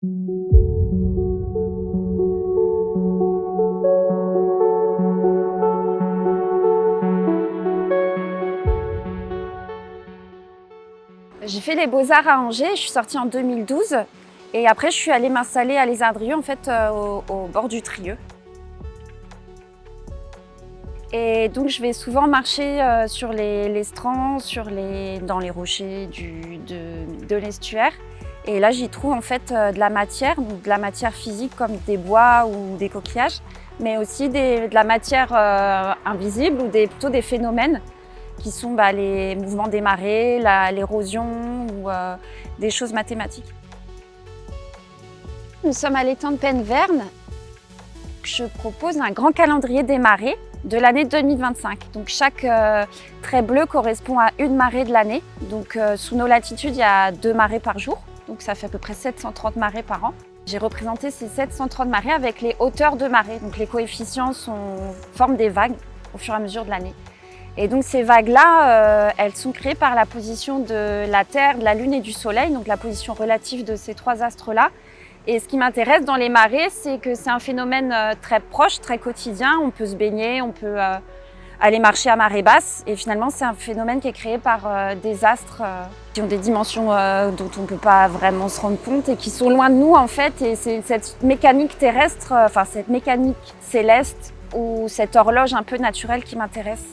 J'ai fait les Beaux-Arts à Angers, je suis sortie en 2012 et après je suis allée m'installer à Lézardrieux en fait au bord du Trieux. Et donc je vais souvent marcher sur les strands, dans les rochers de l'estuaire. Et là j'y trouve en fait de la matière, donc de la matière physique comme des bois ou des coquillages, mais aussi de la matière invisible ou plutôt des phénomènes qui sont les mouvements des marées, l'érosion ou des choses mathématiques. Nous sommes à l'étang de Penvern. Je propose un grand calendrier des marées de l'année 2025. Donc chaque trait bleu correspond à une marée de l'année. Donc sous nos latitudes, il y a 2 marées par jour. Donc ça fait à peu près 730 marées par an. J'ai représenté ces 730 marées avec les hauteurs de marée. Donc les coefficients forment des vagues au fur et à mesure de l'année. Et donc ces vagues-là, elles sont créées par la position de la Terre, de la Lune et du Soleil, donc la position relative de ces 3 astres-là. Et ce qui m'intéresse dans les marées, c'est que c'est un phénomène très proche, très quotidien. On peut se baigner, on peut aller marcher à marée basse. Et finalement, c'est un phénomène qui est créé par des astres qui ont des dimensions dont on ne peut pas vraiment se rendre compte et qui sont loin de nous en fait. Et c'est cette mécanique terrestre, cette mécanique céleste ou cette horloge un peu naturelle qui m'intéresse.